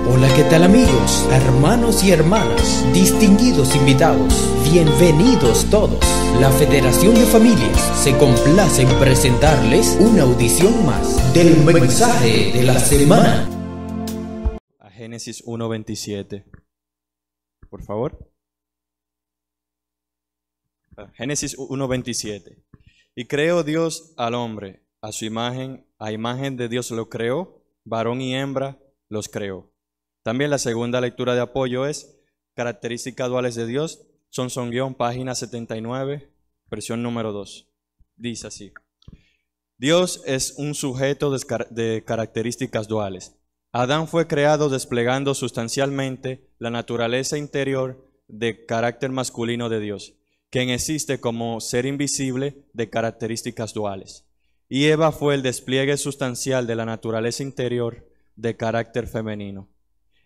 Hola, ¿qué tal amigos, hermanos y hermanas, distinguidos invitados? Bienvenidos todos. La Federación de Familias se complace en presentarles una audición más del mensaje de la semana. A Génesis 1:27, por favor. Génesis 1:27. Y creó Dios al hombre, a su imagen, a imagen de Dios lo creó, varón y hembra los creó. También la segunda lectura de apoyo es Características duales de Dios, Sonsonguión, página 79, versión número 2. Dice así: Dios es un sujeto de características duales. Adán fue creado desplegando sustancialmente la naturaleza interior de carácter masculino de Dios, quien existe como ser invisible de características duales. Y Eva fue el despliegue sustancial de la naturaleza interior de carácter femenino.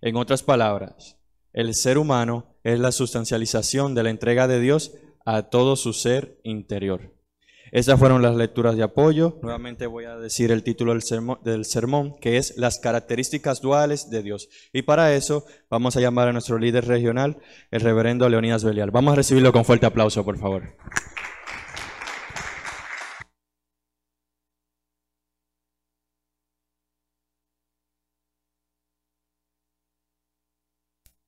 En otras palabras, el ser humano es la sustancialización de la entrega de Dios a todo su ser interior. Estas fueron las lecturas de apoyo. Nuevamente voy a decir el título del sermón, que es Las características duales de Dios. Y para eso vamos a llamar a nuestro líder regional, el reverendo Leonidas Belial. Vamos a recibirlo con fuerte aplauso, por favor.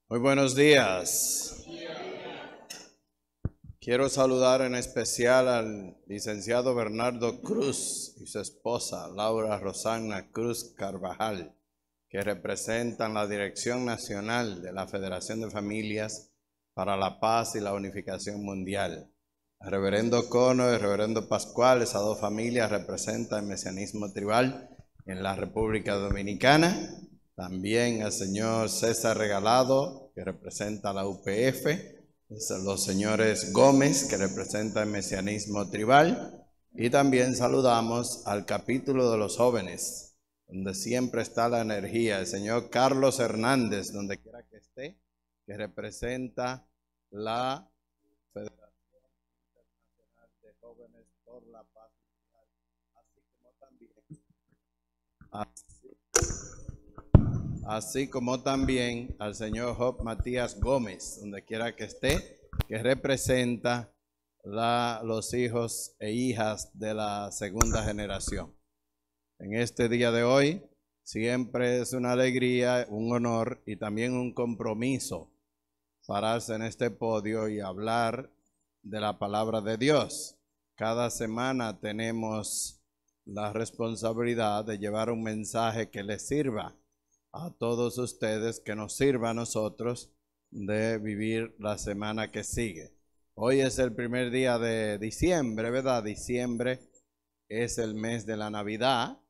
Muy buenos días. Quiero saludar en especial al licenciado Bernardo Cruz y su esposa Laura Rosana Cruz Carvajal, que representan la Dirección Nacional de la Federación de Familias para la Paz y la Unificación Mundial. El reverendo Cono y el reverendo Pascual, esas dos familias representan el mesianismo tribal en la República Dominicana. También el señor César Regalado, que representa la UPF, los señores Gómez, que representa el mesianismo tribal, y también saludamos al capítulo de los jóvenes, donde siempre está la energía, el señor Carlos Hernández, donde quiera que esté, que representa la Federación Internacional de Jóvenes por la Paz, así como también al señor Job Matías Gómez, donde quiera que esté, que representa los hijos e hijas de la segunda generación. En este día de hoy, siempre es una alegría, un honor y también un compromiso pararse en este podio y hablar de la palabra de Dios. Cada semana tenemos la responsabilidad de llevar un mensaje que les sirva a todos ustedes, que nos sirva a nosotros de vivir la semana que sigue. Hoy es el primer día de diciembre, ¿verdad? Diciembre es el mes de la Navidad.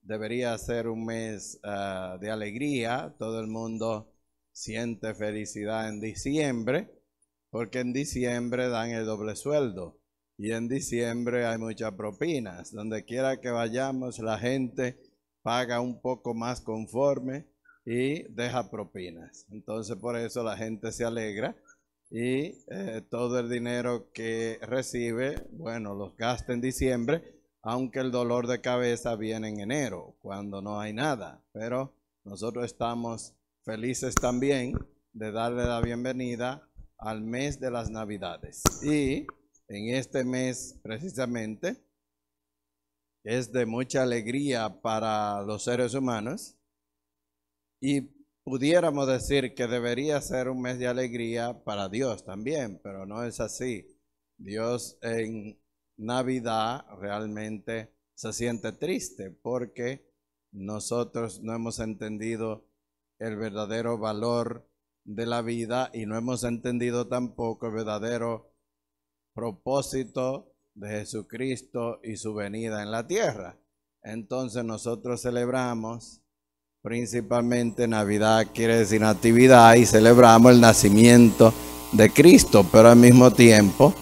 Debería ser un mes de alegría. Todo el mundo siente felicidad en diciembre, porque en diciembre dan el doble sueldo y en diciembre hay muchas propinas. Donde quiera que vayamos, la gente paga un poco más conforme y deja propinas. Entonces por eso la gente se alegra y todo el dinero que recibe, bueno, los gasta en diciembre, aunque el dolor de cabeza viene en enero, cuando no hay nada. Pero nosotros estamos felices también de darle la bienvenida al mes de las Navidades. Y en este mes precisamente es de mucha alegría para los seres humanos y pudiéramos decir que debería ser un mes de alegría para Dios también, pero no es así. Dios en Navidad realmente se siente triste porque nosotros no hemos entendido el verdadero valor de la vida y no hemos entendido tampoco el verdadero propósito de Jesucristo y su venida en la tierra. Entonces nosotros celebramos principalmente Navidad, quiere decir natividad, y celebramos el nacimiento de Cristo, pero al mismo tiempo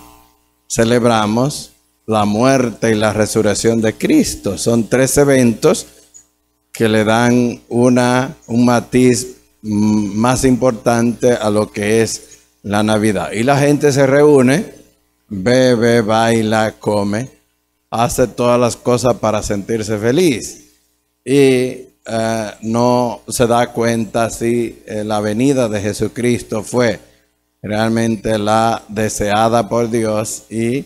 celebramos la muerte y la resurrección de Cristo. Son tres eventos que le dan un matiz más importante a lo que es la Navidad. Y la gente se reúne, bebe, baila, come, hace todas las cosas para sentirse feliz. Y no se da cuenta si la venida de Jesucristo fue realmente la deseada por Dios, y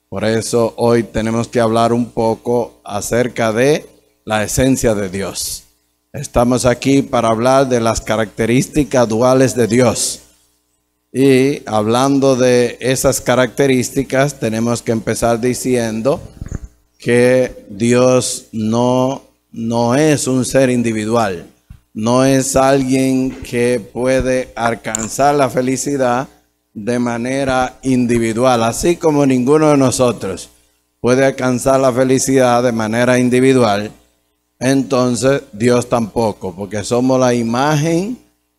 por eso hoy tenemos que hablar un poco acerca de la esencia de Dios. Estamos aquí para hablar de las características duales de Dios. Y hablando de esas características, tenemos que empezar diciendo que Dios no es un ser individual. No es alguien que puede alcanzar la felicidad de manera individual, así como ninguno de nosotros puede alcanzar la felicidad de manera individual. Entonces Dios tampoco, porque somos la imagen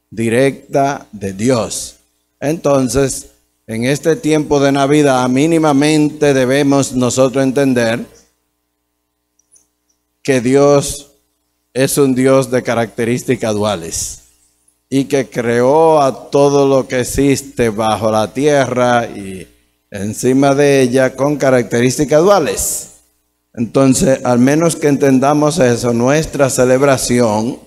directa de Dios. Entonces, en este tiempo de Navidad, mínimamente debemos nosotros entender que Dios es un Dios de características duales y que creó a todo lo que existe bajo la tierra y encima de ella con características duales. Entonces, al menos que entendamos eso, nuestra celebración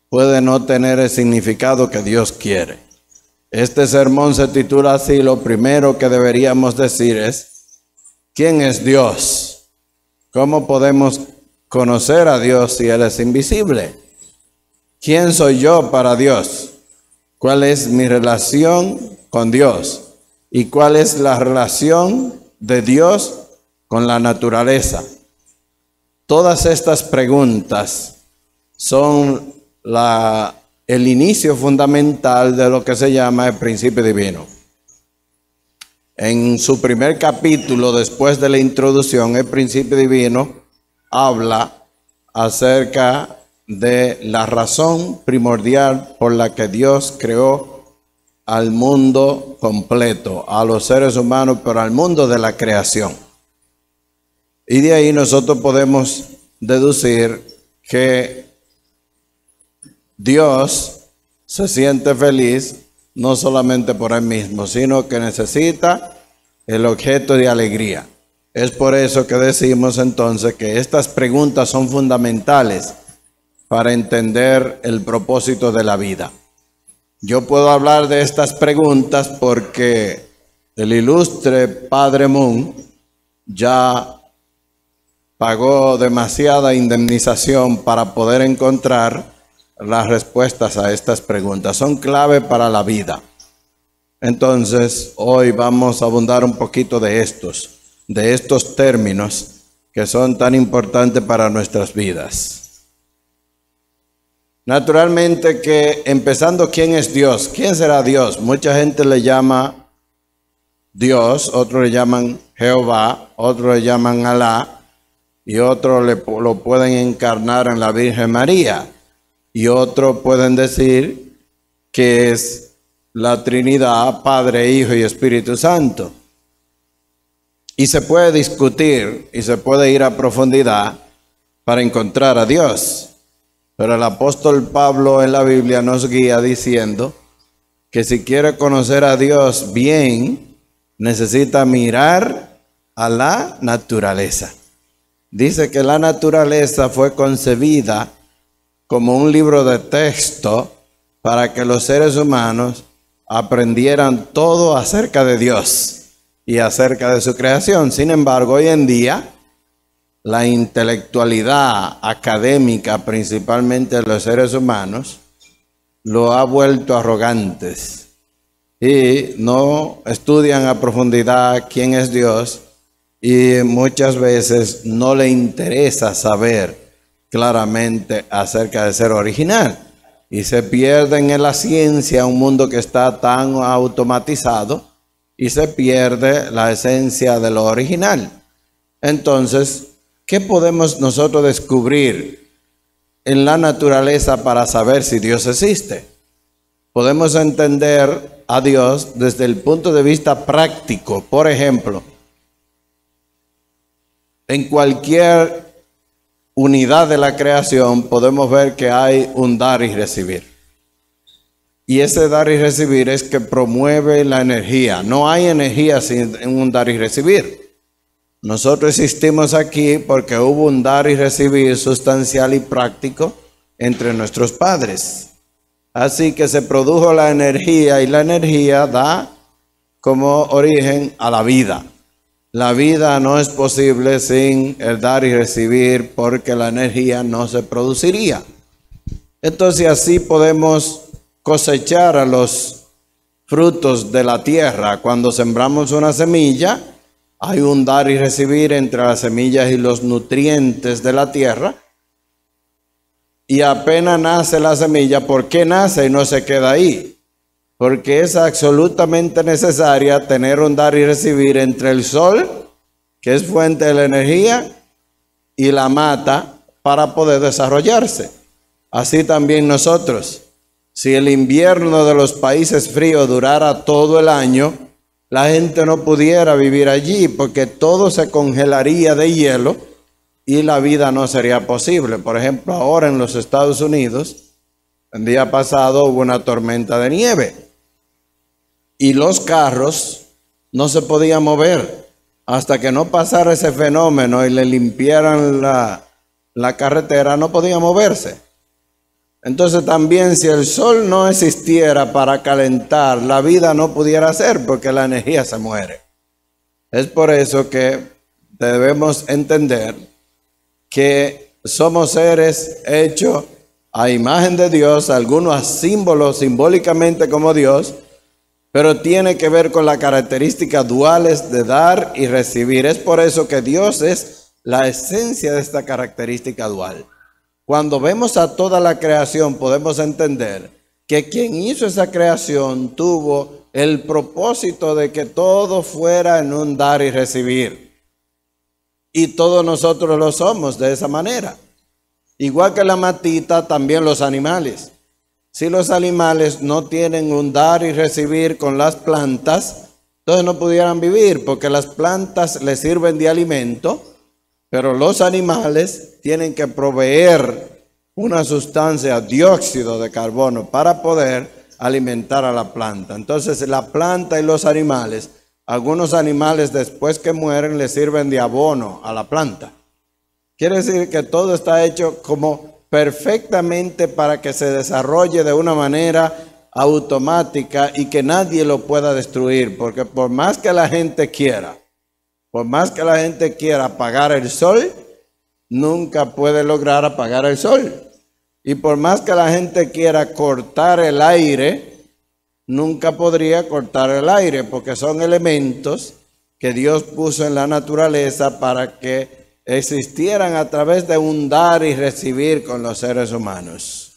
puede no tener el significado que Dios quiere. Este sermón se titula así. Lo primero que deberíamos decir es: ¿quién es Dios? ¿Cómo podemos conocer a Dios si Él es invisible? ¿Quién soy yo para Dios? ¿Cuál es mi relación con Dios? ¿Y cuál es la relación de Dios con la naturaleza? Todas estas preguntas son el inicio fundamental de lo que se llama el principio divino. En su primer capítulo, después de la introducción, el principio divino habla acerca de la razón primordial por la que Dios creó al mundo completo, a los seres humanos, pero al mundo de la creación. Y de ahí nosotros podemos deducir que Dios se siente feliz no solamente por Él mismo, sino que necesita el objeto de alegría. Es por eso que decimos entonces que estas preguntas son fundamentales para entender el propósito de la vida. Yo puedo hablar de estas preguntas porque el ilustre Padre Moon ya pagó demasiada indemnización para poder encontrar las respuestas a estas preguntas. Son clave para la vida. Entonces, hoy vamos a abundar un poquito de estos términos que son tan importantes para nuestras vidas. Naturalmente que empezando, ¿quién es Dios? ¿Quién será Dios? Mucha gente le llama Dios, otros le llaman Jehová, otros le llaman Alá, y otros lo pueden encarnar en la Virgen María, y otros pueden decir que es la Trinidad, Padre, Hijo y Espíritu Santo. Y se puede discutir y se puede ir a profundidad para encontrar a Dios. Pero el apóstol Pablo en la Biblia nos guía diciendo que si quiere conocer a Dios bien, necesita mirar a la naturaleza. Dice que la naturaleza fue concebida como un libro de texto para que los seres humanos aprendieran todo acerca de Dios y acerca de su creación. Sin embargo, hoy en día, la intelectualidad académica, principalmente de los seres humanos, lo ha vuelto arrogantes y no estudian a profundidad quién es Dios, y muchas veces no le interesa saber claramente acerca de ser original, y se pierden en la ciencia, un mundo que está tan automatizado, y se pierde la esencia de lo original. Entonces, ¿qué podemos nosotros descubrir en la naturaleza para saber si Dios existe? Podemos entender a Dios desde el punto de vista práctico. Por ejemplo, en cualquier unidad de la creación podemos ver que hay un dar y recibir. Y ese dar y recibir es que promueve la energía. No hay energía sin un dar y recibir. Nosotros existimos aquí porque hubo un dar y recibir sustancial y práctico entre nuestros padres. Así que se produjo la energía y la energía da como origen a la vida. La vida no es posible sin el dar y recibir porque la energía no se produciría. Entonces así podemos cosechar a los frutos de la tierra. Cuando sembramos una semilla, hay un dar y recibir entre las semillas y los nutrientes de la tierra. Y apenas nace la semilla, ¿por qué nace y no se queda ahí? Porque es absolutamente necesaria tener un dar y recibir entre el sol, que es fuente de la energía, y la mata para poder desarrollarse. Así también nosotros, si el invierno de los países fríos durara todo el año, la gente no pudiera vivir allí porque todo se congelaría de hielo y la vida no sería posible. Por ejemplo, ahora en los Estados Unidos, el día pasado hubo una tormenta de nieve y los carros no se podían mover hasta que no pasara ese fenómeno y le limpiaran la carretera, no podían moverse. Entonces también si el sol no existiera para calentar, la vida no pudiera ser porque la energía se muere. Es por eso que debemos entender que somos seres hechos a imagen de Dios, algunos símbolos simbólicamente como Dios, pero tiene que ver con las características duales de dar y recibir. Es por eso que Dios es la esencia de esta característica dual. Cuando vemos a toda la creación podemos entender que quien hizo esa creación tuvo el propósito de que todo fuera en un dar y recibir. Y todos nosotros lo somos de esa manera. Igual que la matita, también los animales. Si los animales no tienen un dar y recibir con las plantas, entonces no pudieran vivir porque las plantas les sirven de alimento. Pero los animales tienen que proveer una sustancia, dióxido de carbono, para poder alimentar a la planta. Entonces la planta y los animales, algunos animales después que mueren les sirven de abono a la planta. Quiere decir que todo está hecho como perfectamente para que se desarrolle de una manera automática y que nadie lo pueda destruir. Porque por más que la gente quiera, apagar el sol, nunca puede lograr apagar el sol. Y por más que la gente quiera cortar el aire, nunca podría cortar el aire, porque son elementos que Dios puso en la naturaleza para que existieran a través de un dar y recibir con los seres humanos.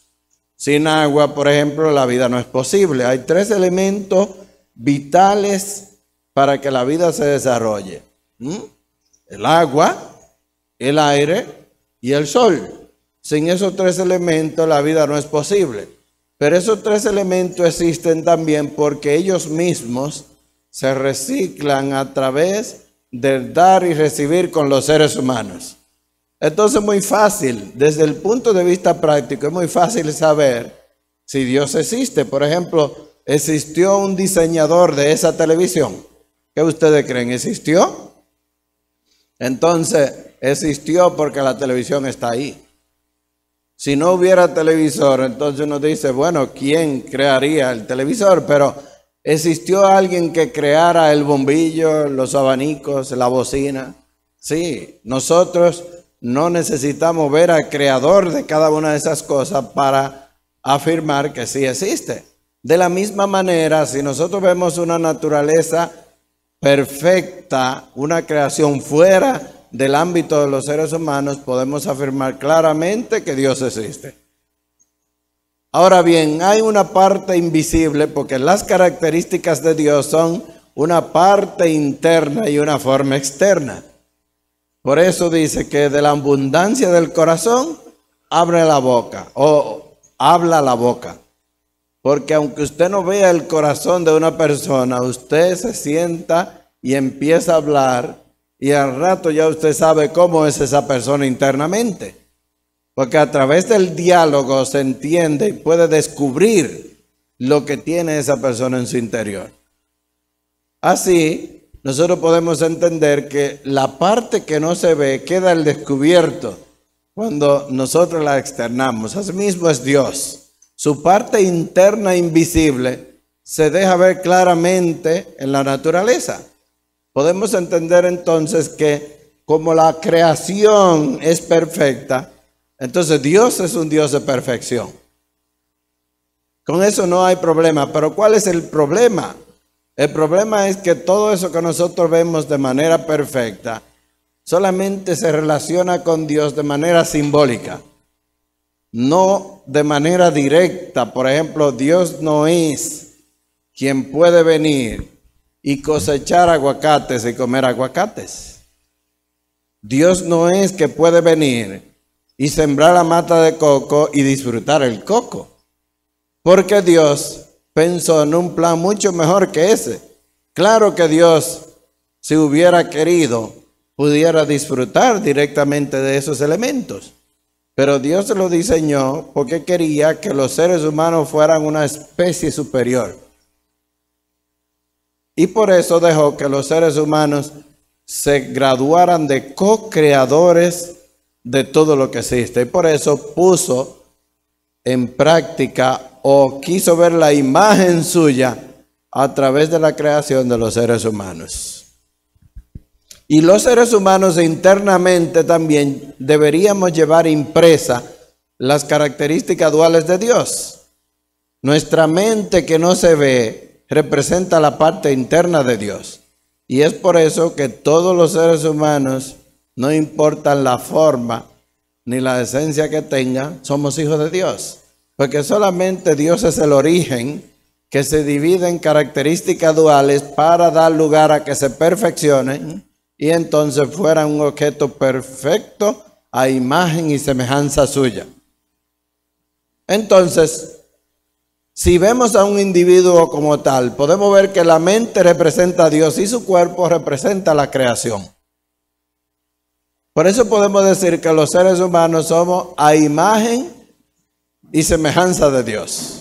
Sin agua, por ejemplo, la vida no es posible. Hay 3 elementos vitales para que la vida se desarrolle: el agua, el aire y el sol. Sin esos 3 elementos la vida no es posible. Pero esos 3 elementos existen también porque ellos mismos se reciclan a través del dar y recibir con los seres humanos. Entonces es muy fácil, desde el punto de vista práctico, es muy fácil saber si Dios existe. Por ejemplo, ¿existió un diseñador de esa televisión? ¿Qué ustedes creen? ¿Existió? Entonces, existió porque la televisión está ahí. Si no hubiera televisor, entonces uno dice, bueno, ¿quién crearía el televisor? Pero ¿existió alguien que creara el bombillo, los abanicos, la bocina? Sí, nosotros no necesitamos ver al creador de cada una de esas cosas para afirmar que sí existe. De la misma manera, si nosotros vemos una naturaleza perfecta, una creación fuera del ámbito de los seres humanos, podemos afirmar claramente que Dios existe. Ahora bien, hay una parte invisible porque las características de Dios son una parte interna y una forma externa. Por eso dice que de la abundancia del corazón abre la boca o habla la boca. Porque aunque usted no vea el corazón de una persona, usted se sienta y empieza a hablar y al rato ya usted sabe cómo es esa persona internamente. Porque a través del diálogo se entiende y puede descubrir lo que tiene esa persona en su interior. Así, nosotros podemos entender que la parte que no se ve queda al descubierto cuando nosotros la externamos. Asimismo es Dios. Su parte interna invisible se deja ver claramente en la naturaleza. Podemos entender entonces que como la creación es perfecta, entonces Dios es un Dios de perfección. Con eso no hay problema. Pero ¿cuál es el problema? El problema es que todo eso que nosotros vemos de manera perfecta solamente se relaciona con Dios de manera simbólica, no de manera directa. Por ejemplo, Dios no es quien puede venir y cosechar aguacates y comer aguacates. Dios no es que puede venir y sembrar la mata de coco y disfrutar el coco. Porque Dios pensó en un plan mucho mejor que ese. Claro que Dios, si hubiera querido, pudiera disfrutar directamente de esos elementos. Pero Dios lo diseñó porque quería que los seres humanos fueran una especie superior. Y por eso dejó que los seres humanos se graduaran de co-creadores de todo lo que existe. Y por eso puso en práctica o quiso ver la imagen suya a través de la creación de los seres humanos. Y los seres humanos internamente también deberíamos llevar impresa las características duales de Dios. Nuestra mente que no se ve representa la parte interna de Dios. Y es por eso que todos los seres humanos, no importan la forma ni la esencia que tengan, somos hijos de Dios. Porque solamente Dios es el origen que se divide en características duales para dar lugar a que se perfeccionen y entonces fueran un objeto perfecto a imagen y semejanza suya. Entonces, si vemos a un individuo como tal, podemos ver que la mente representa a Dios y su cuerpo representa la creación. Por eso podemos decir que los seres humanos somos a imagen y semejanza de Dios.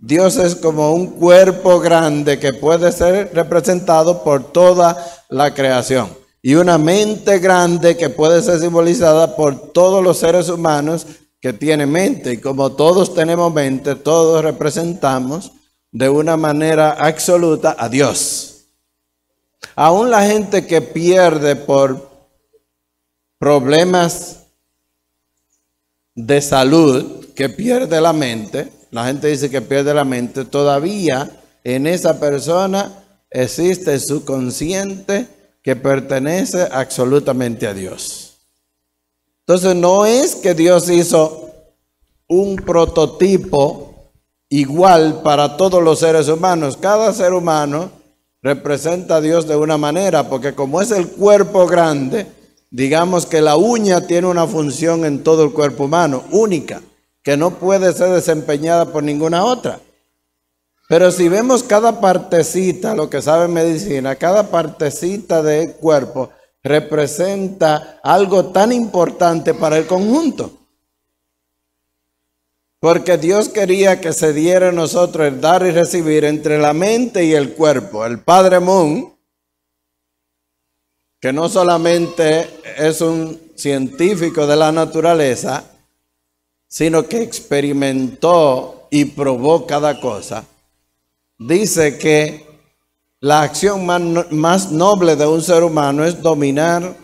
Dios es como un cuerpo grande que puede ser representado por toda la creación. Y una mente grande que puede ser simbolizada por todos los seres humanos que tienen mente. Y como todos tenemos mente, todos representamos de una manera absoluta a Dios. Aún la gente que pierde por problemas de salud, que pierde la mente, la gente dice que pierde la mente, todavía en esa persona existe su consciente que pertenece absolutamente a Dios. Entonces no es que Dios hizo un prototipo igual para todos los seres humanos. Cada ser humano representa a Dios de una manera, porque como es el cuerpo grande, digamos que la uña tiene una función en todo el cuerpo humano, única, que no puede ser desempeñada por ninguna otra. Pero si vemos cada partecita, lo que sabe medicina, cada partecita del cuerpo representa algo tan importante para el conjunto. Porque Dios quería que se diera a nosotros el dar y recibir entre la mente y el cuerpo. El Padre Moon, que no solamente es un científico de la naturaleza, sino que experimentó y probó cada cosa, dice que la acción más noble de un ser humano es dominar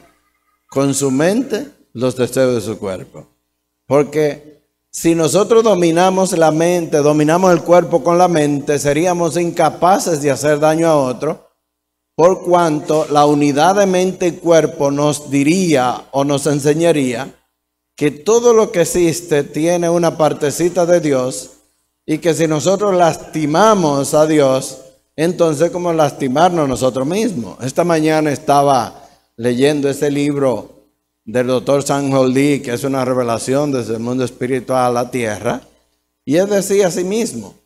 con su mente los deseos de su cuerpo. Porque si nosotros dominamos la mente, dominamos el cuerpo con la mente, seríamos incapaces de hacer daño a otro, por cuanto la unidad de mente y cuerpo nos diría o nos enseñaría que todo lo que existe tiene una partecita de Dios y que si nosotros lastimamos a Dios, entonces como lastimarnos nosotros mismos. Esta mañana estaba leyendo ese libro del doctor Sanjol Lee, que es una revelación desde el mundo espiritual a la tierra, y él decía a sí mismo,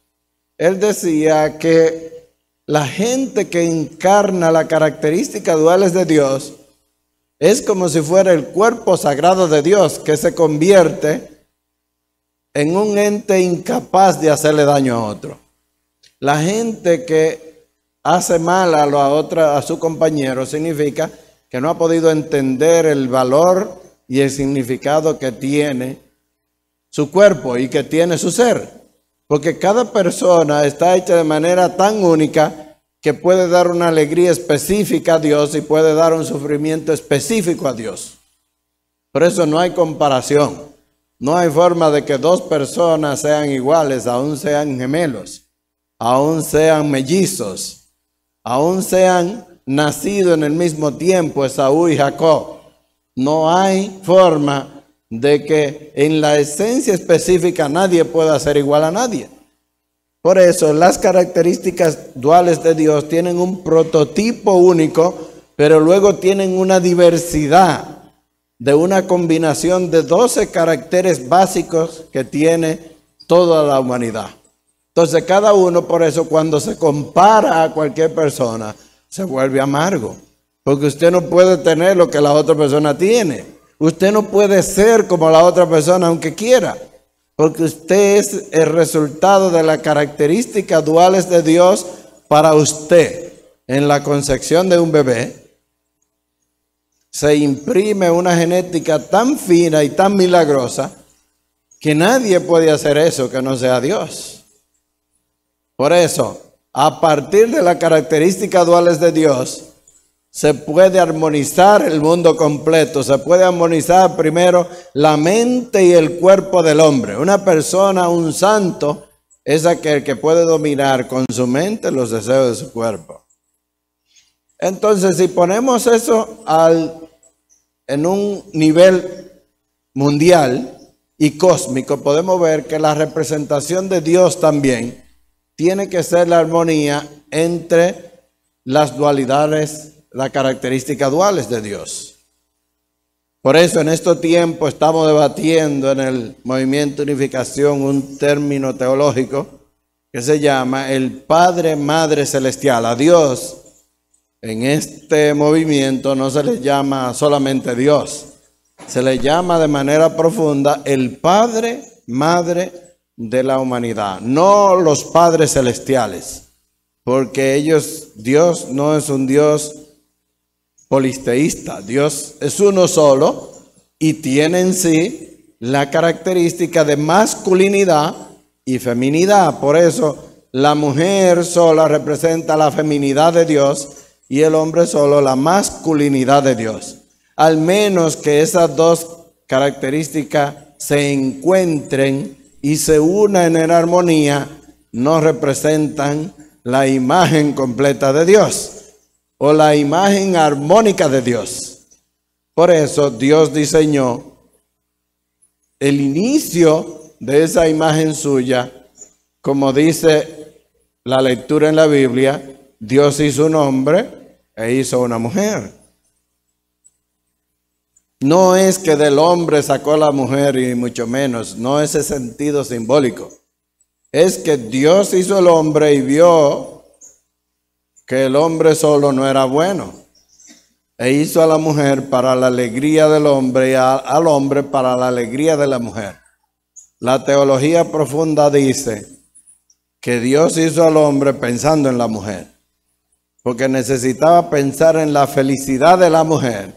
él decía que la gente que encarna las características duales de Dios es como si fuera el cuerpo sagrado de Dios que se convierte en un ente incapaz de hacerle daño a otro. La gente que hace mal a su compañero significa que no ha podido entender el valor y el significado que tiene su cuerpo y que tiene su ser. Porque cada persona está hecha de manera tan única que puede dar una alegría específica a Dios y puede dar un sufrimiento específico a Dios. Por eso no hay comparación. No hay forma de que dos personas sean iguales, aún sean gemelos, aún sean mellizos, aún sean nacidos en el mismo tiempo, Esaú y Jacob. No hay forma de que en la esencia específica nadie pueda ser igual a nadie. Por eso las características duales de Dios tienen un prototipo único, pero luego tienen una diversidad de una combinación de 12 caracteres básicos que tiene toda la humanidad. Entonces cada uno, por eso, cuando se compara a cualquier persona, se vuelve amargo. Porque usted no puede tener lo que la otra persona tiene. Usted no puede ser como la otra persona aunque quiera. Porque usted es el resultado de las características duales de Dios para usted. En la concepción de un bebé se imprime una genética tan fina y tan milagrosa que nadie puede hacer eso que no sea Dios. Por eso, a partir de las características duales de Dios, se puede armonizar el mundo completo. Se puede armonizar primero la mente y el cuerpo del hombre. Una persona, un santo, es aquel que puede dominar con su mente los deseos de su cuerpo. Entonces, si ponemos eso en un nivel mundial y cósmico, podemos ver que la representación de Dios también tiene que ser la armonía entre las dualidades, las características duales de Dios. Por eso en estos tiempos estamos debatiendo en el Movimiento Unificación un término teológico que se llama el Padre Madre Celestial. A Dios en este movimiento no se le llama solamente Dios, se le llama de manera profunda el Padre Madre de la humanidad, no los padres celestiales, porque Dios no es un Dios polisteísta. Dios es uno solo y tiene en sí la característica de masculinidad y feminidad. Por eso la mujer sola representa la feminidad de Dios y el hombre solo la masculinidad de Dios. Al menos que esas dos características se encuentren y se unan en armonía, no representan la imagen completa de Dios o la imagen armónica de Dios. Por eso Dios diseñó el inicio de esa imagen suya, como dice la lectura en la Biblia. Dios hizo un hombre e hizo una mujer. No es que del hombre sacó la mujer, y mucho menos, no ese sentido simbólico. Es que Dios hizo el hombre y vio que el hombre solo no era bueno. E hizo a la mujer para la alegría del hombre y al hombre para la alegría de la mujer. La teología profunda dice que Dios hizo al hombre pensando en la mujer, porque necesitaba pensar en la felicidad de la mujer,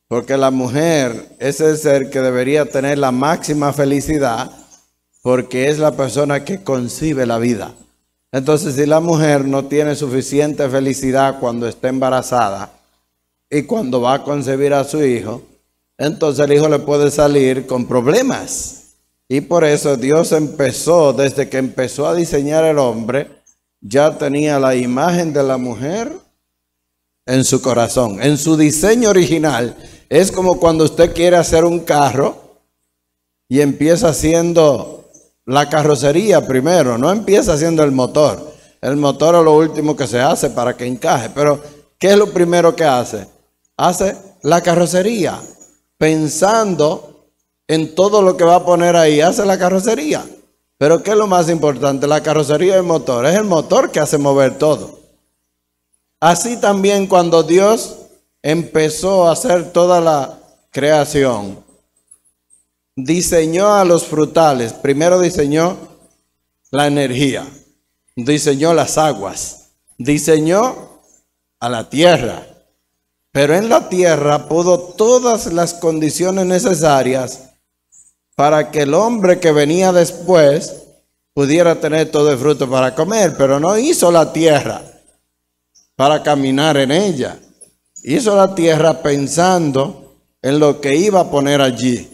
porque la mujer es el ser que debería tener la máxima felicidad, porque es la persona que concibe la vida. Entonces, si la mujer no tiene suficiente felicidad cuando está embarazada y cuando va a concebir a su hijo, entonces el hijo le puede salir con problemas. Y por eso Dios desde que empezó a diseñar el hombre, ya tenía la imagen de la mujer en su corazón, en su diseño original. Es como cuando usted quiere hacer un carro y empieza haciendo la carrocería primero, no empieza haciendo el motor. El motor es lo último que se hace para que encaje, pero ¿qué es lo primero que hace? Hace la carrocería, pensando en todo lo que va a poner ahí, hace la carrocería. Pero ¿qué es lo más importante? La carrocería y el motor. Es el motor que hace mover todo. Así también cuando Dios empezó a hacer toda la creación, diseñó a los frutales. Primero diseñó la energía, diseñó las aguas, diseñó a la tierra. Pero en la tierra puso todas las condiciones necesarias para que el hombre que venía después pudiera tener todo el fruto para comer, pero no hizo la tierra para caminar en ella. Hizo la tierra pensando en lo que iba a poner allí.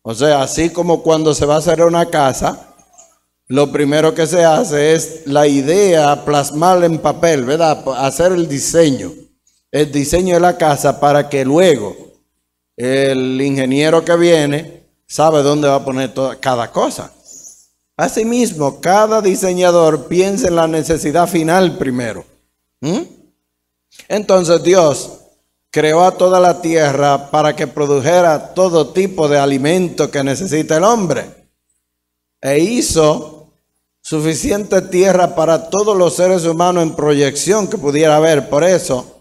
O sea, así como cuando se va a hacer una casa, lo primero que se hace es la idea, plasmarla en papel, ¿verdad? Hacer el diseño de la casa para que luego el ingeniero que viene sabe dónde va a poner cada cosa. Asimismo, cada diseñador piensa en la necesidad final primero. Entonces Dios creó a toda la tierra para que produjera todo tipo de alimento que necesita el hombre. E hizo suficiente tierra para todos los seres humanos en proyección que pudiera haber. Por eso,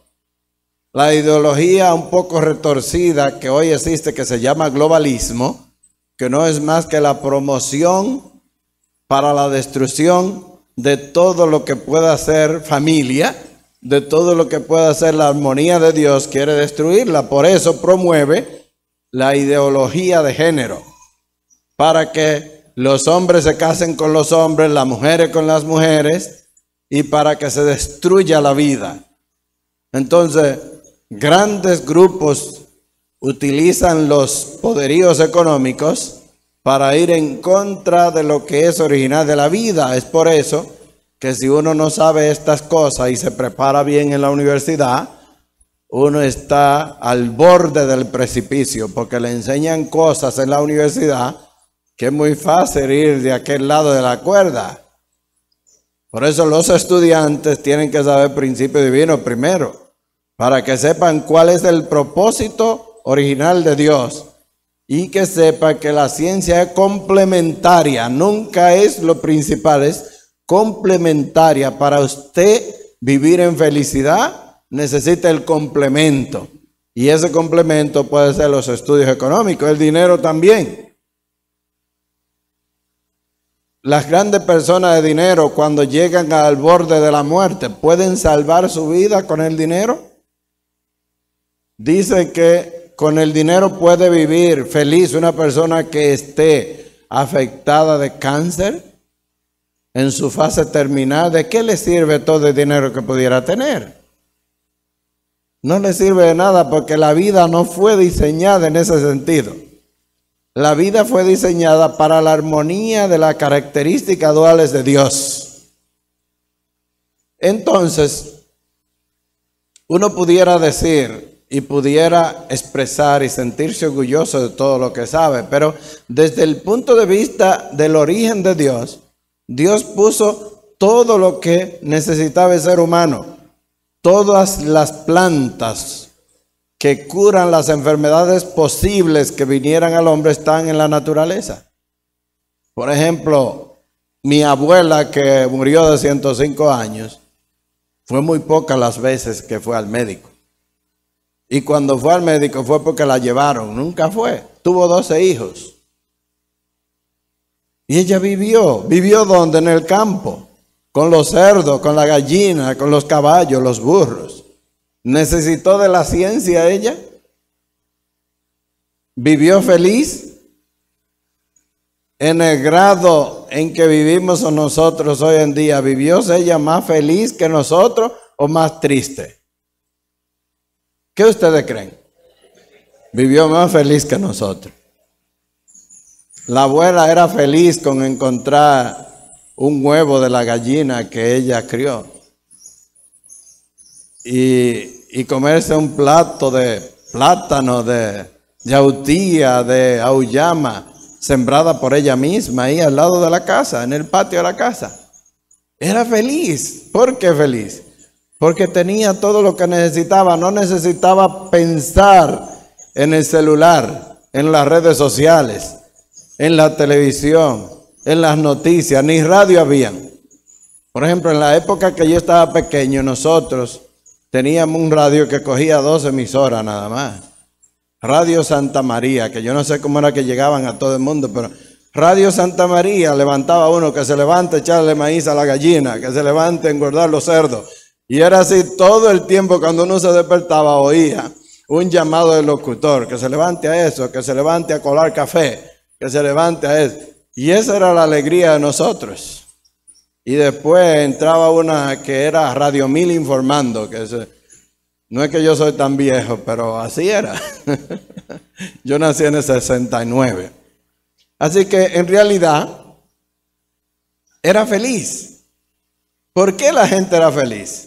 la ideología un poco retorcida que hoy existe, que se llama globalismo, que no es más que la promoción para la destrucción de todo lo que pueda ser familia, de todo lo que pueda ser la armonía de Dios, quiere destruirla. Por eso promueve la ideología de género, para que los hombres se casen con los hombres, las mujeres con las mujeres, y para que se destruya la vida. Entonces, grandes grupos utilizan los poderíos económicos para ir en contra de lo que es original de la vida. Es por eso que si uno no sabe estas cosas y se prepara bien en la universidad, uno está al borde del precipicio, porque le enseñan cosas en la universidad que es muy fácil ir de aquel lado de la cuerda. Por eso los estudiantes tienen que saber principio divino primero, para que sepan cuál es el propósito original de Dios y que sepan que la ciencia es complementaria, nunca es lo principal, es complementaria. Para usted vivir en felicidad necesita el complemento, y ese complemento puede ser los estudios económicos, el dinero también. Las grandes personas de dinero, cuando llegan al borde de la muerte, ¿pueden salvar su vida con el dinero? Dice que con el dinero puede vivir feliz una persona que esté afectada de cáncer en su fase terminal. ¿De qué le sirve todo el dinero que pudiera tener? No le sirve de nada, porque la vida no fue diseñada en ese sentido. La vida fue diseñada para la armonía de las características duales de Dios. Entonces, uno pudiera decir y pudiera expresar y sentirse orgulloso de todo lo que sabe, pero desde el punto de vista del origen de Dios, Dios puso todo lo que necesitaba el ser humano. Todas las plantas que curan las enfermedades posibles que vinieran al hombre están en la naturaleza. Por ejemplo, mi abuela, que murió de 105 años, fue muy pocas las veces que fue al médico. Y cuando fue al médico fue porque la llevaron, nunca fue. Tuvo 12 hijos. Y ella vivió ¿dónde? En el campo, con los cerdos, con la gallina, con los caballos, los burros. ¿Necesitó de la ciencia ella? ¿Vivió feliz? En el grado en que vivimos nosotros hoy en día, ¿vivió ella más feliz que nosotros o más triste? ¿Qué ustedes creen? Vivió más feliz que nosotros. La abuela era feliz con encontrar un huevo de la gallina que ella crió y comerse un plato de plátano, de yautía, de auyama, sembrada por ella misma ahí al lado de la casa, en el patio de la casa. Era feliz. ¿Por qué feliz? Porque tenía todo lo que necesitaba. No necesitaba pensar en el celular, en las redes sociales, en la televisión, en las noticias, ni radio habían. Por ejemplo, en la época que yo estaba pequeño, nosotros teníamos un radio que cogía 2 emisoras nada más. Radio Santa María, que yo no sé cómo era que llegaban a todo el mundo, pero Radio Santa María levantaba uno que se levante a echarle maíz a la gallina, que se levante a engordar los cerdos, Y era así todo el tiempo. Cuando uno se despertaba oía un llamado del locutor, que se levante a eso, que se levante a colar café, que se levante a eso. Y esa era la alegría de nosotros. Y después entraba una que era Radio 1000 informando, no es que yo soy tan viejo, pero así era. Yo nací en el 69. Así que en realidad era feliz. ¿Por qué la gente era feliz?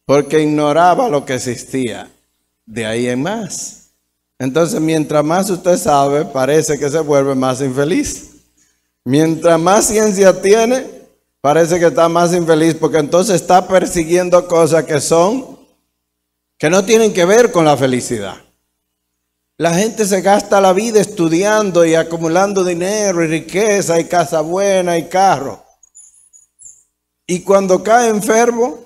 Porque ignoraba lo que existía de ahí en más. Entonces, mientras más usted sabe, parece que se vuelve más infeliz. Mientras más ciencia tiene, parece que está más infeliz, porque entonces está persiguiendo cosas que no tienen que ver con la felicidad. La gente se gasta la vida estudiando y acumulando dinero y riqueza y casa buena y carro. Y cuando cae enfermo,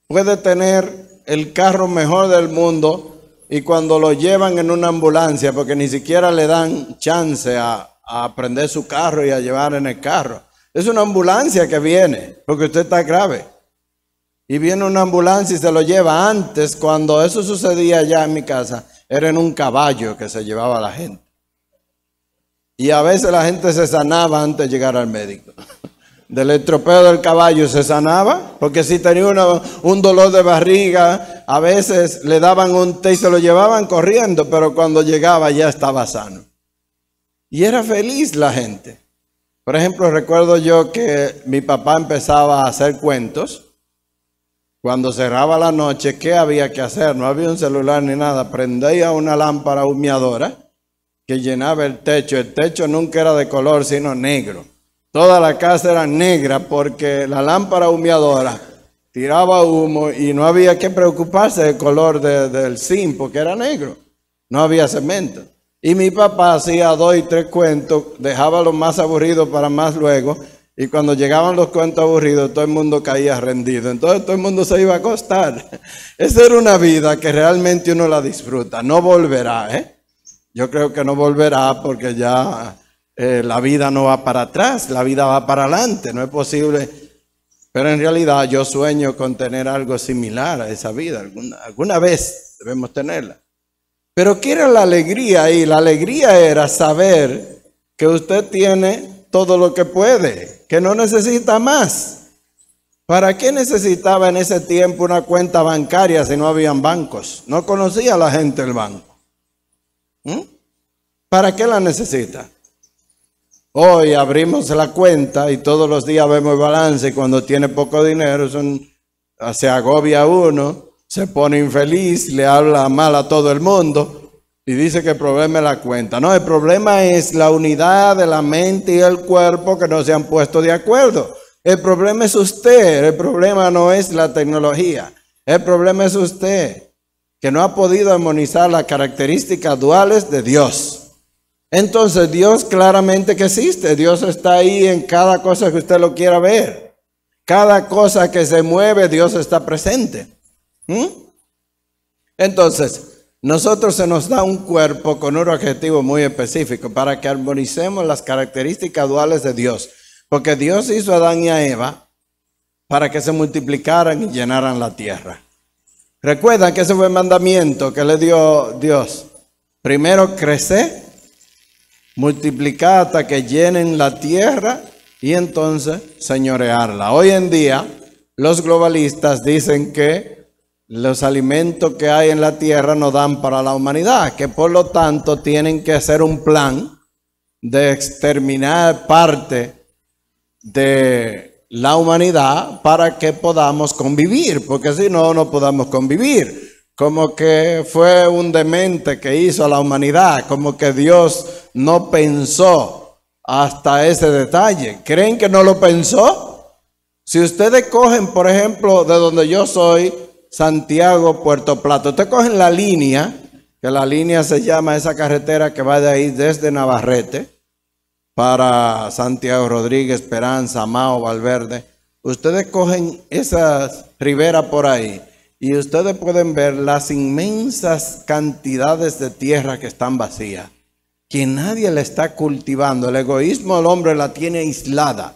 puede tener el carro mejor del mundo y cuando lo llevan en una ambulancia, porque ni siquiera le dan chance a prender su carro y a llevar en el carro. Es una ambulancia que viene, porque usted está grave. Y viene una ambulancia y se lo lleva. Antes, cuando eso sucedía allá en mi casa, era en un caballo que se llevaba a la gente. Y a veces la gente se sanaba antes de llegar al médico. Del estropeo del caballo se sanaba, porque si tenía un dolor de barriga, a veces le daban un té y se lo llevaban corriendo, pero cuando llegaba ya estaba sano. Y era feliz la gente. Por ejemplo, recuerdo yo que mi papá empezaba a hacer cuentos. Cuando cerraba la noche, ¿qué había que hacer? No había un celular ni nada. Prendía una lámpara humeadora que llenaba el techo. El techo nunca era de color, sino negro. Toda la casa era negra porque la lámpara humeadora tiraba humo y no había que preocuparse del color del zinc porque era negro. No había cemento. Y mi papá hacía 2 y 3 cuentos, dejaba los más aburridos para más luego. Y cuando llegaban los cuentos aburridos, todo el mundo caía rendido. Entonces todo el mundo se iba a acostar. Esa era una vida que realmente uno la disfruta. No volverá, ¿eh? Yo creo que no volverá porque ya la vida no va para atrás, la vida va para adelante. No es posible. Pero en realidad yo sueño con tener algo similar a esa vida. Alguna vez debemos tenerla. Pero ¿qué era la alegría ahí? La alegría era saber que usted tiene todo lo que puede, que no necesita más. ¿Para qué necesitaba en ese tiempo una cuenta bancaria si no habían bancos? No conocía la gente el banco. ¿Para qué la necesita? Hoy abrimos la cuenta y todos los días vemos el balance y cuando tiene poco dinero se agobia uno, se pone infeliz, le habla mal a todo el mundo y dice que el problema es la cuenta. No, el problema es la unidad de la mente y el cuerpo que no se han puesto de acuerdo. El problema es usted, el problema no es la tecnología. El problema es usted, que no ha podido armonizar las características duales de Dios. Entonces Dios claramente que existe. Dios está ahí en cada cosa que usted lo quiera ver. Cada cosa que se mueve, Dios está presente. Entonces, nosotros se nos da un cuerpo con un objetivo muy específico para que armonicemos las características duales de Dios. Porque Dios hizo a Adán y a Eva para que se multiplicaran y llenaran la tierra. Recuerdan que ese fue el mandamiento que le dio Dios. Primero crecer, multiplicar hasta que llenen la tierra y entonces señorearla. Hoy en día los globalistas dicen que los alimentos que hay en la tierra no dan para la humanidad, que por lo tanto tienen que hacer un plan de exterminar parte de la humanidad para que podamos convivir, porque si no, no podamos convivir. Como que fue un demente que hizo a la humanidad, como que Dios no pensó hasta ese detalle. ¿Creen que no lo pensó? Si ustedes cogen, por ejemplo, de donde yo soy, Santiago, Puerto Plata, ustedes cogen la línea, que la línea se llama esa carretera que va de ahí desde Navarrete para Santiago Rodríguez, Esperanza, Mao, Valverde. Ustedes cogen esas riberas por ahí y ustedes pueden ver las inmensas cantidades de tierra que están vacías, que nadie la está cultivando. El egoísmo del hombre la tiene aislada.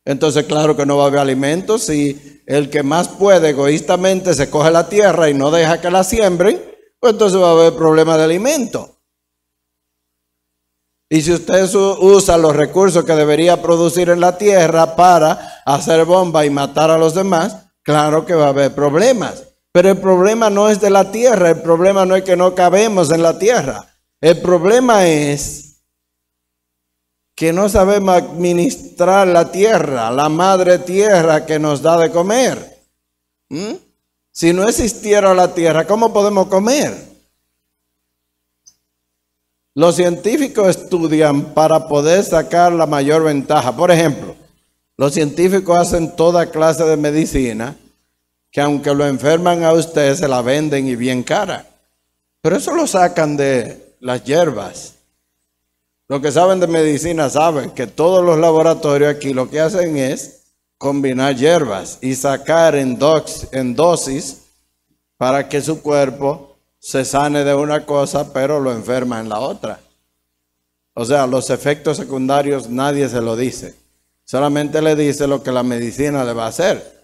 Entonces, claro que no va a haber alimentos. Si el que más puede egoístamente se coge la tierra y no deja que la siembren, pues entonces va a haber problema de alimento. Y si usted usa los recursos que debería producir en la tierra para hacer bomba y matar a los demás, claro que va a haber problemas. Pero el problema no es de la tierra, el problema no es que no cabemos en la tierra. El problema es que no sabemos administrar la tierra, la madre tierra que nos da de comer. Si no existiera la tierra, ¿cómo podemos comer? Los científicos estudian para poder sacar la mayor ventaja. Por ejemplo, los científicos hacen toda clase de medicina que aunque lo enferman a usted, se la venden y bien cara. Pero eso lo sacan de las hierbas. Los que saben de medicina saben que todos los laboratorios aquí lo que hacen es combinar hierbas y sacar en dosis para que su cuerpo se sane de una cosa, pero lo enferma en la otra. O sea, los efectos secundarios nadie se lo dice. Solamente le dice lo que la medicina le va a hacer.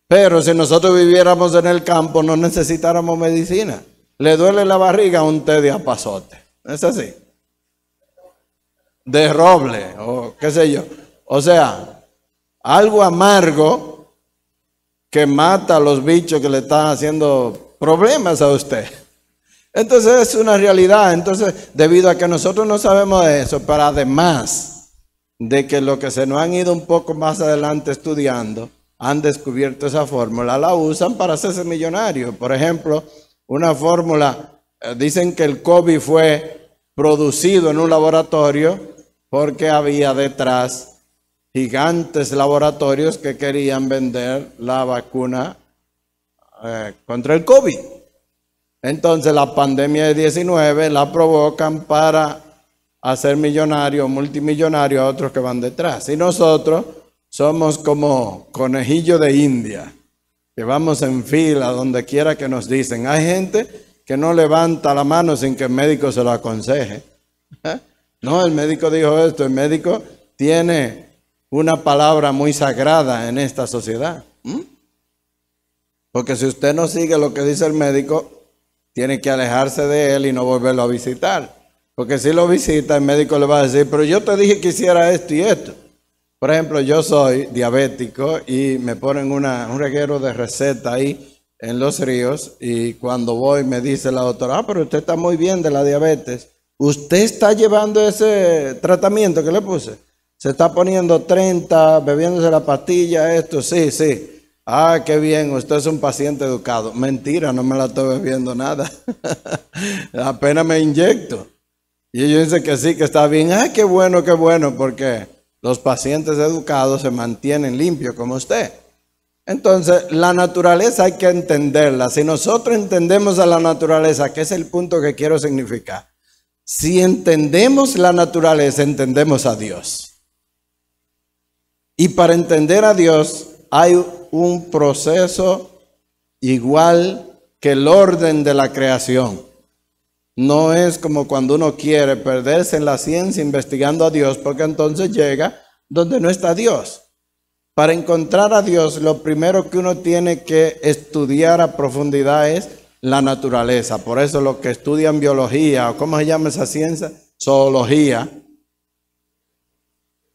Pero si nosotros viviéramos en el campo, no necesitáramos medicina. Le duele la barriga, un té de apazote. ¿Es así? De roble, o qué sé yo. O sea, algo amargo que mata a los bichos que le están haciendo problemas a usted. Entonces es una realidad. Entonces, debido a que nosotros no sabemos de eso, pero además de que lo que se nos han ido un poco más adelante estudiando, han descubierto esa fórmula, la usan para hacerse millonarios. Por ejemplo, una fórmula, dicen que el COVID fue producido en un laboratorio porque había detrás gigantes laboratorios que querían vender la vacuna contra el COVID. Entonces la pandemia de 19 la provocan para hacer millonarios, multimillonarios a otros que van detrás. Y nosotros somos como conejillo de India, que vamos en fila donde quiera que nos dicen. Hay gente que no levanta la mano sin que el médico se lo aconseje. No, el médico dijo esto. El médico tiene una palabra muy sagrada en esta sociedad. Porque si usted no sigue lo que dice el médico, tiene que alejarse de él y no volverlo a visitar. Porque si lo visita, el médico le va a decir, pero yo te dije que hiciera esto y esto. Por ejemplo, yo soy diabético y me ponen un reguero de receta ahí en Los Ríos, y cuando voy me dice la doctora, pero usted está muy bien de la diabetes. ¿Usted está llevando ese tratamiento que le puse? Se está poniendo 30, bebiéndose la pastilla, esto, sí. Ah, qué bien, usted es un paciente educado. Mentira, no me la estoy bebiendo nada. Apenas me inyecto. Y ellos dicen que sí, que está bien. Ah, qué bueno, porque los pacientes educados se mantienen limpios como usted. Entonces, la naturaleza hay que entenderla. Si nosotros entendemos a la naturaleza, que es el punto que quiero significar. Si entendemos la naturaleza, entendemos a Dios. Y para entender a Dios hay un proceso igual que el orden de la creación. No es como cuando uno quiere perderse en la ciencia investigando a Dios, porque entonces llega donde no está Dios. Para encontrar a Dios, lo primero que uno tiene que estudiar a profundidad es la naturaleza. Por eso los que estudian biología, o ¿cómo se llama esa ciencia? Zoología.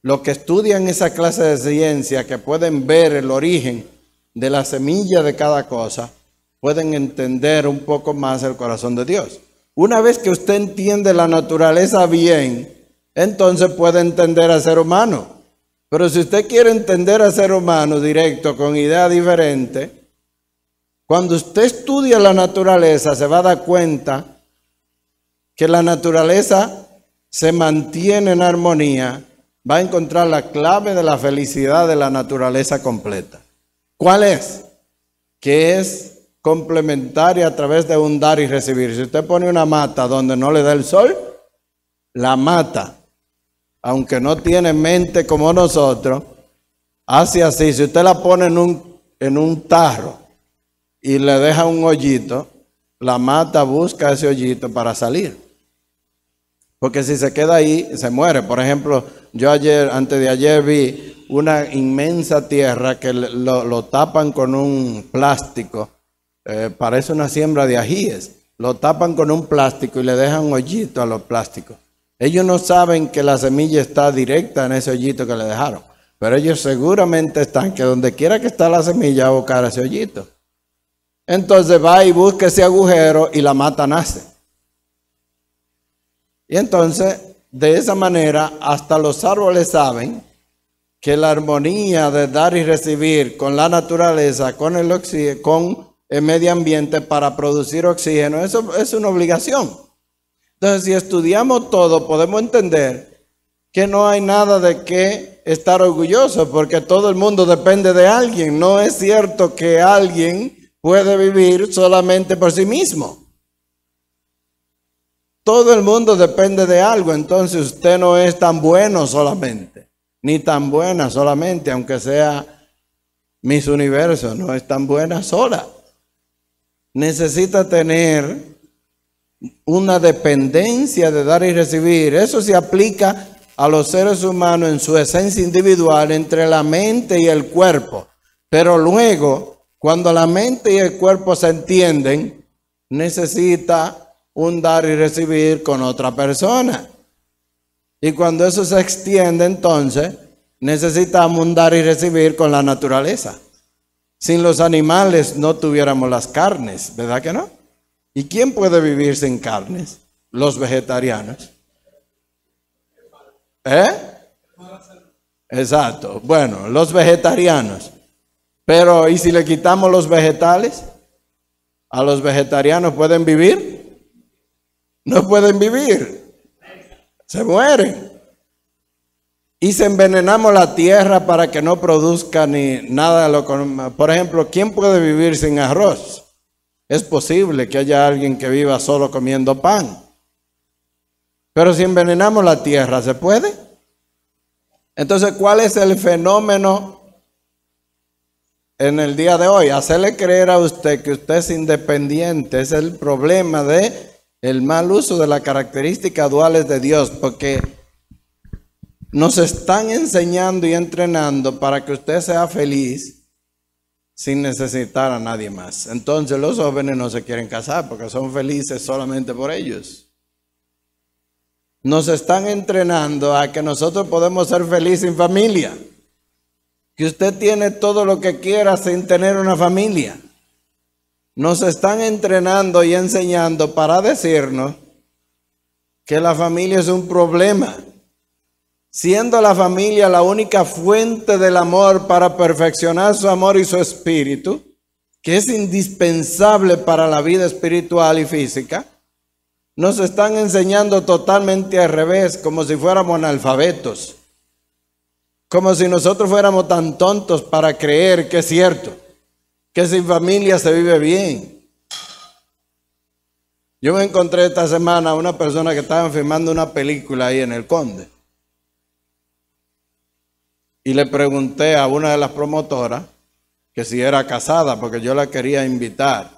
Los que estudian esa clase de ciencia, que pueden ver el origen de la semilla de cada cosa, pueden entender un poco más el corazón de Dios. Una vez que usted entiende la naturaleza bien, entonces puede entender al ser humano. Pero si usted quiere entender al ser humano directo, con ideas diferentes, cuando usted estudia la naturaleza, se va a dar cuenta que la naturaleza se mantiene en armonía. Va a encontrar la clave de la felicidad de la naturaleza completa. ¿Cuál es? Que es complementaria a través de un dar y recibir. Si usted pone una mata donde no le da el sol, la mata, aunque no tiene mente como nosotros, hace así. Si usted la pone en un tarro y le deja un hoyito, la mata busca ese hoyito para salir. Porque si se queda ahí, se muere. Por ejemplo, yo antes de ayer vi una inmensa tierra que lo tapan con un plástico, parece una siembra de ajíes, lo tapan con un plástico y le dejan un hoyito a los plásticos. Ellos no saben que la semilla está directa en ese hoyito que le dejaron, pero ellos seguramente están que donde quiera que está la semilla va a buscar ese hoyito. Entonces va y busca ese agujero y la mata nace. Y entonces, de esa manera, hasta los árboles saben que la armonía de dar y recibir con la naturaleza, con el oxígeno, con el medio ambiente para producir oxígeno, eso es una obligación. Entonces, si estudiamos todo, podemos entender que no hay nada de qué estar orgulloso, porque todo el mundo depende de alguien. No es cierto que alguien puede vivir solamente por sí mismo. Todo el mundo depende de algo, entonces usted no es tan bueno solamente, ni tan buena solamente, aunque sea Miss Universo, no es tan buena sola. Necesita tener una dependencia de dar y recibir. Eso se aplica a los seres humanos en su esencia individual, entre la mente y el cuerpo. Pero luego, cuando la mente y el cuerpo se entienden, necesita un dar y recibir con otra persona. Y cuando eso se extiende, entonces necesitamos un dar y recibir con la naturaleza. Sin los animales no tuviéramos las carnes, ¿verdad que no? ¿Y quién puede vivir sin carnes? Los vegetarianos. Exacto. Bueno, los vegetarianos. Pero, ¿y si le quitamos los vegetales? ¿A los vegetarianos pueden vivir? No pueden vivir. Se mueren. Y si envenenamos la tierra para que no produzca ni nada de lo que... Por ejemplo, ¿quién puede vivir sin arroz? Es posible que haya alguien que viva solo comiendo pan. Pero si envenenamos la tierra, ¿se puede? Entonces, ¿cuál es el fenómeno en el día de hoy? Hacerle creer a usted que usted es independiente. Es el problema de el mal uso de las características duales de Dios, porque nos están enseñando y entrenando para que usted sea feliz sin necesitar a nadie más. Entonces los jóvenes no se quieren casar porque son felices solamente por ellos. Nos están entrenando a que nosotros podemos ser felices sin familia, que usted tiene todo lo que quiera sin tener una familia. Nos están entrenando y enseñando para decirnos que la familia es un problema, siendo la familia la única fuente del amor para perfeccionar su amor y su espíritu, que es indispensable para la vida espiritual y física. Nos están enseñando totalmente al revés, como si fuéramos analfabetos, como si nosotros fuéramos tan tontos para creer que es cierto, que sin familia se vive bien. Yo me encontré esta semana a una persona que estaba filmando una película ahí en el Conde. Y le pregunté a una de las promotoras que si era casada, porque yo la quería invitar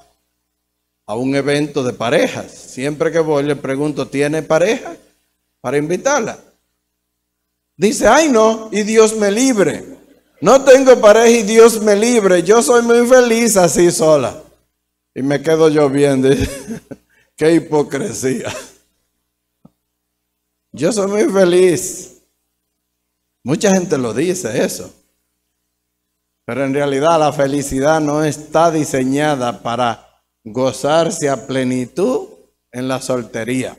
a un evento de parejas. Siempre que voy le pregunto, ¿tiene pareja? Para invitarla. Dice, ay no, y Dios me libre. No tengo pareja y Dios me libre. Yo soy muy feliz así sola. Y me quedo yo viendo. Qué hipocresía. Yo soy muy feliz. Mucha gente lo dice eso. Pero en realidad la felicidad no está diseñada para gozarse a plenitud en la soltería.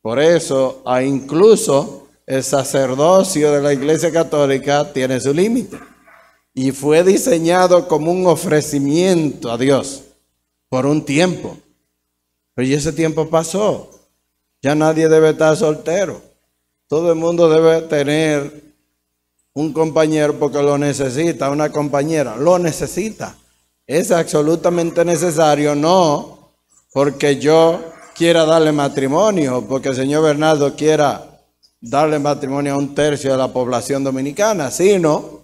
Por eso, incluso el sacerdocio de la Iglesia Católica tiene su límite. Y fue diseñado como un ofrecimiento a Dios por un tiempo. Pero ya ese tiempo pasó. Ya nadie debe estar soltero. Todo el mundo debe tener un compañero porque lo necesita, una compañera, lo necesita. Es absolutamente necesario, no porque yo quiera darle matrimonio, porque el señor Bernardo quiera darle matrimonio a 1/3 de la población dominicana, sino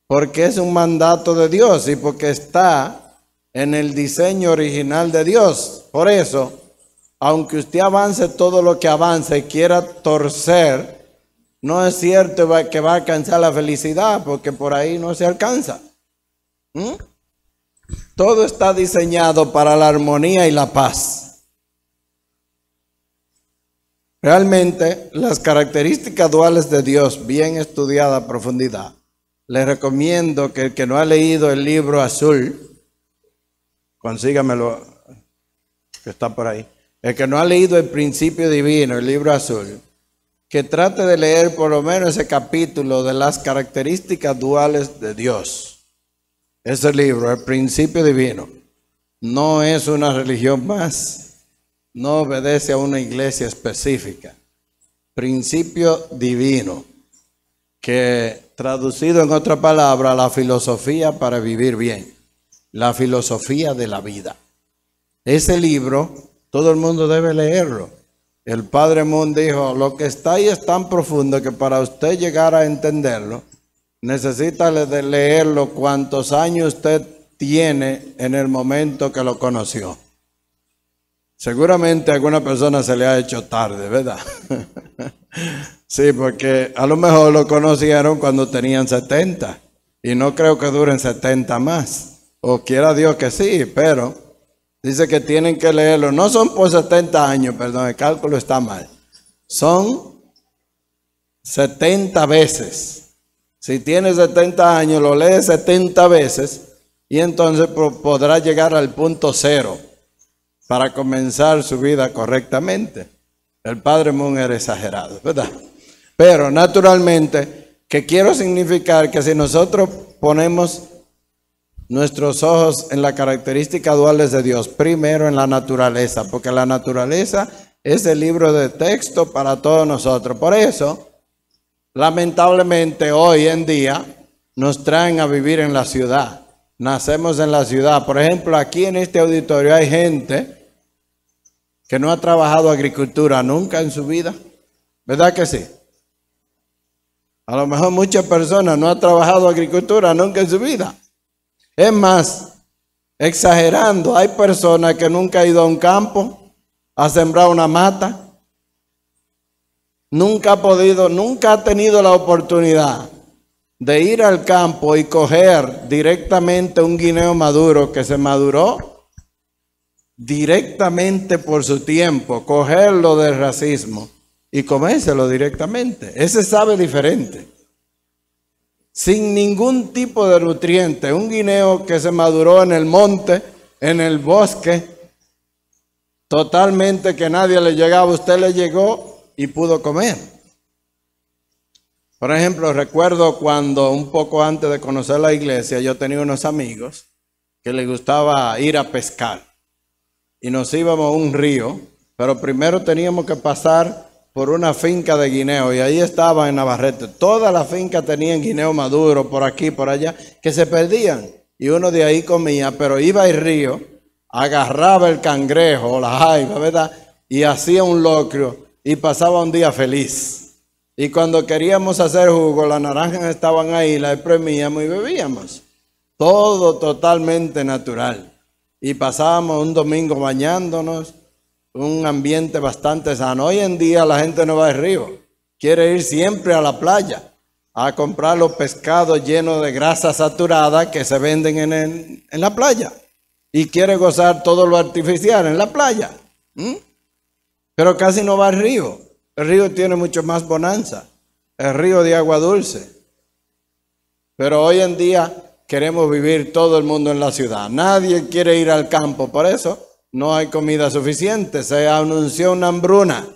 porque es un mandato de Dios y porque está en el diseño original de Dios. Por eso, aunque usted avance todo lo que avance y quiera torcer no es cierto que va a alcanzar la felicidad, porque por ahí no se alcanza. Todo está diseñado para la armonía y la paz. Realmente, las características duales de Dios, bien estudiada a profundidad, les recomiendo que el que no ha leído el libro azul, consígamelo, que está por ahí. El que no ha leído el principio divino, el libro azul, que trate de leer por lo menos ese capítulo de las características duales de Dios. Ese libro, el principio divino, no es una religión más, no obedece a una iglesia específica. Principio divino, que traducido en otra palabra, la filosofía para vivir bien, la filosofía de la vida. Ese libro, todo el mundo debe leerlo. El Padre Moon dijo, lo que está ahí es tan profundo que para usted llegar a entenderlo, necesita leerlo cuantos años usted tiene en el momento que lo conoció. Seguramente a alguna persona se le ha hecho tarde, ¿verdad? Sí, porque a lo mejor lo conocieron cuando tenían 70 y no creo que duren 70 más. O quiera Dios que sí, pero dice que tienen que leerlo. No son por 70 años, perdón, el cálculo está mal. Son 70 veces. Si tiene 70 años, lo lee 70 veces y entonces podrá llegar al punto cero para comenzar su vida correctamente. El Padre Moon era exagerado, ¿verdad? Pero naturalmente, que quiero significar que si nosotros ponemos nuestros ojos en las características duales de Dios, primero en la naturaleza, porque la naturaleza es el libro de texto para todos nosotros. Por eso, lamentablemente hoy en día nos traen a vivir en la ciudad. Nacemos en la ciudad. Por ejemplo, aquí en este auditorio hay gente que no ha trabajado agricultura nunca en su vida. ¿Verdad que sí? A lo mejor muchas personas no han trabajado agricultura nunca en su vida. Es más, exagerando, hay personas que nunca han ido a un campo a sembrar una mata. Nunca ha tenido la oportunidad de ir al campo y coger directamente un guineo maduro que se maduró directamente por su tiempo, cogerlo del racismo y comérselo directamente. Ese sabe diferente. Sin ningún tipo de nutriente. Un guineo que se maduró en el monte, en el bosque, totalmente que nadie le llegaba, usted le llegó y pudo comer. Por ejemplo, recuerdo cuando un poco antes de conocer la iglesia, yo tenía unos amigos que les gustaba ir a pescar. Y nos íbamos a un río, pero primero teníamos que pasar por una finca de guineo, y ahí estaba en Navarrete. Toda la finca tenían guineo maduro, por aquí, por allá, que se perdían. Y uno de ahí comía, pero iba al río, agarraba el cangrejo, la jaiba, ¿verdad? Y hacía un locrio, y pasaba un día feliz. Y cuando queríamos hacer jugo, las naranjas estaban ahí, las exprimíamos y bebíamos. Todo totalmente natural. Y pasábamos un domingo bañándonos, un ambiente bastante sano. Hoy en día la gente no va al río, quiere ir siempre a la playa a comprar los pescados llenos de grasa saturada que se venden en la playa, y quiere gozar todo lo artificial en la playa. Pero casi no va al río. El río tiene mucho más bonanza, el río de agua dulce. Pero hoy en día queremos vivir todo el mundo en la ciudad. Nadie quiere ir al campo, por eso no hay comida suficiente. Se anunció una hambruna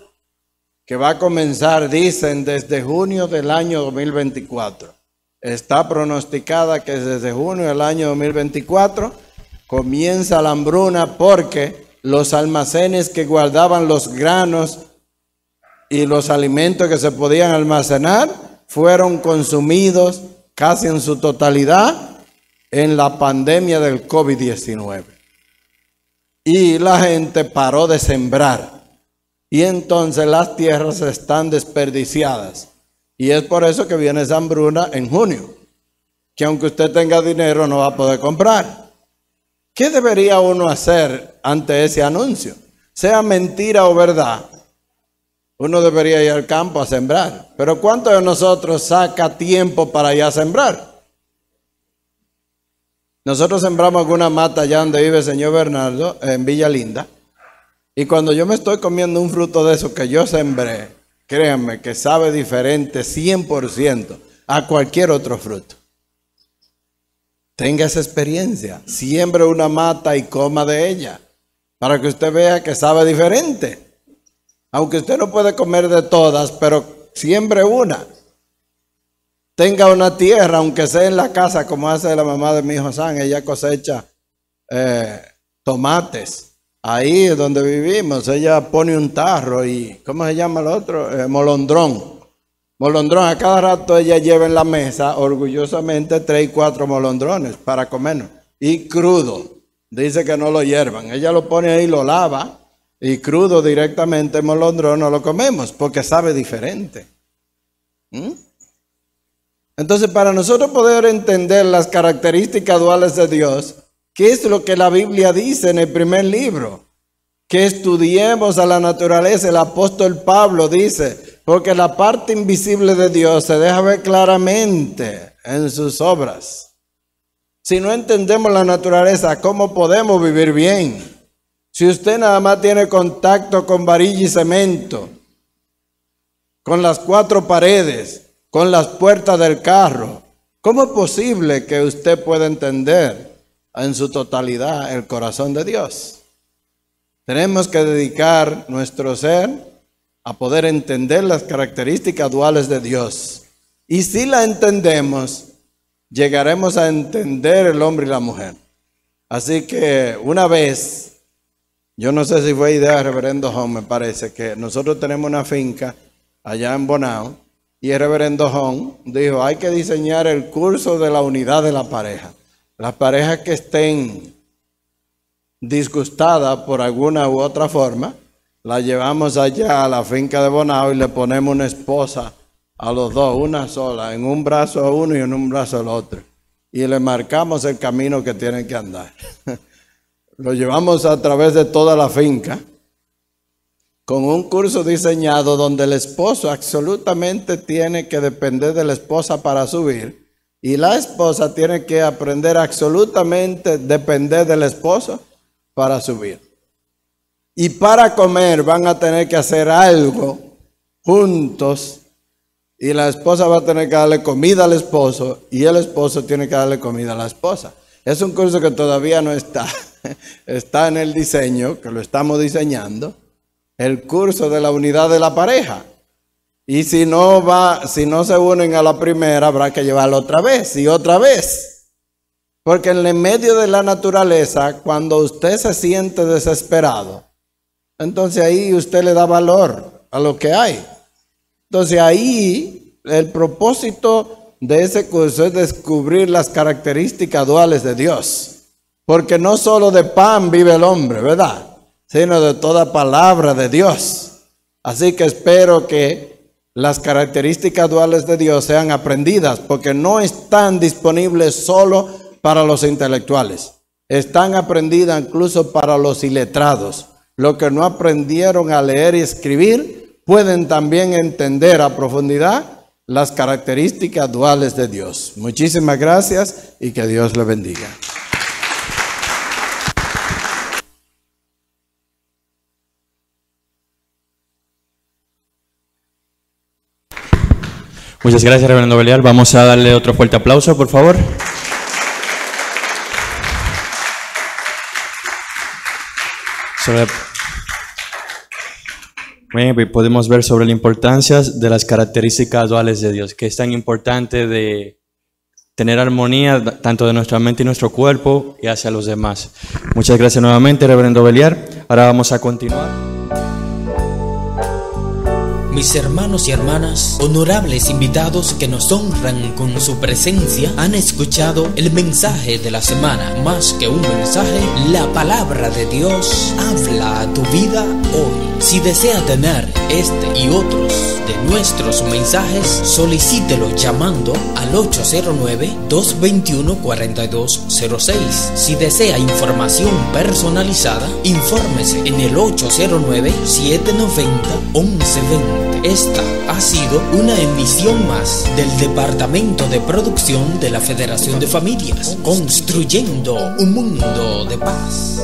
que va a comenzar, dicen, desde junio del año 2024. Está pronosticada que desde junio del año 2024 comienza la hambruna, porque los almacenes que guardaban los granos y los alimentos que se podían almacenar fueron consumidos casi en su totalidad en la pandemia del COVID-19. Y la gente paró de sembrar. Y entonces las tierras están desperdiciadas. Y es por eso que viene esa hambruna en junio, que aunque usted tenga dinero no va a poder comprar. ¿Qué debería uno hacer ante ese anuncio? Sea mentira o verdad, Uno debería ir al campo a sembrar. Pero ¿cuántos de nosotros saca tiempo para ir a sembrar? Nosotros sembramos alguna mata allá donde vive el señor Bernardo, en Villa Linda. Y cuando yo me estoy comiendo un fruto de eso que yo sembré, créanme que sabe diferente 100% a cualquier otro fruto. Tenga esa experiencia. Siembre una mata y coma de ella, para que usted vea que sabe diferente. Aunque usted no puede comer de todas, pero siembre una. Tenga una tierra, aunque sea en la casa, como hace la mamá de mi hijo San. Ella cosecha tomates. Ahí donde vivimos, ella pone un tarro y, ¿cómo se llama el otro? Molondrón. Molondrón, a cada rato ella lleva en la mesa, orgullosamente, 3 y 4 molondrones para comernos. Y crudo. Dice que no lo hiervan. Ella lo pone ahí, lo lava. Y crudo directamente, molondrón, no lo comemos porque sabe diferente. Entonces, para nosotros poder entender las características duales de Dios, ¿qué es lo que la Biblia dice en el primer libro? Que estudiemos a la naturaleza. El apóstol Pablo dice, porque la parte invisible de Dios se deja ver claramente en sus obras. Si no entendemos la naturaleza, ¿cómo podemos vivir bien? Si usted nada más tiene contacto con varilla y cemento, con las 4 paredes, con las puertas del carro, ¿cómo es posible que usted pueda entender en su totalidad el corazón de Dios? Tenemos que dedicar nuestro ser a poder entender las características duales de Dios. Y si la entendemos, llegaremos a entender el hombre y la mujer. Así que una vez, yo no sé si fue idea del reverendo Hong, me parece que nosotros tenemos una finca allá en Bonao y el reverendo Hong dijo, hay que diseñar el curso de la unidad de la pareja. Las parejas que estén disgustadas por alguna u otra forma, la llevamos allá a la finca de Bonao y le ponemos una esposa a los dos, una sola, en un brazo a uno y en un brazo al otro. Y le marcamos el camino que tienen que andar. Lo llevamos a través de toda la finca con un curso diseñado donde el esposo absolutamente tiene que depender de la esposa para subir y la esposa tiene que aprender absolutamente depender del esposo para subir. Y para comer van a tener que hacer algo juntos y la esposa va a tener que darle comida al esposo y el esposo tiene que darle comida a la esposa. Es un curso que todavía no está. Está en el diseño, que lo estamos diseñando, el curso de la unidad de la pareja. Y si no se unen a la primera, habrá que llevarlo otra vez y otra vez. Porque en el medio de la naturaleza, cuando usted se siente desesperado, entonces ahí usted le da valor a lo que hay. Entonces ahí el propósito de ese curso es descubrir las características duales de Dios. Porque no solo de pan vive el hombre, ¿verdad? Sino de toda palabra de Dios. Así que espero que las características duales de Dios sean aprendidas, porque no están disponibles solo para los intelectuales. Están aprendidas incluso para los iletrados. Los que no aprendieron a leer y escribir pueden también entender a profundidad las características duales de Dios. Muchísimas gracias y que Dios le bendiga. Muchas gracias, reverendo Belial. Vamos a darle otro fuerte aplauso, por favor. Podemos ver sobre la importancia de las características duales de Dios, que es tan importante de tener armonía tanto de nuestra mente y nuestro cuerpo y hacia los demás. Muchas gracias nuevamente, reverendo Belial. Ahora vamos a continuar. Mis hermanos y hermanas, honorables invitados que nos honran con su presencia, han escuchado el mensaje de la semana. Más que un mensaje, la palabra de Dios habla a tu vida hoy. Si desea tener este y otros de nuestros mensajes, solicítelo llamando al 809-221-4206. Si desea información personalizada, infórmese en el 809-790-1120. Esta ha sido una emisión más del Departamento de Producción de la Federación de Familias, construyendo un mundo de paz.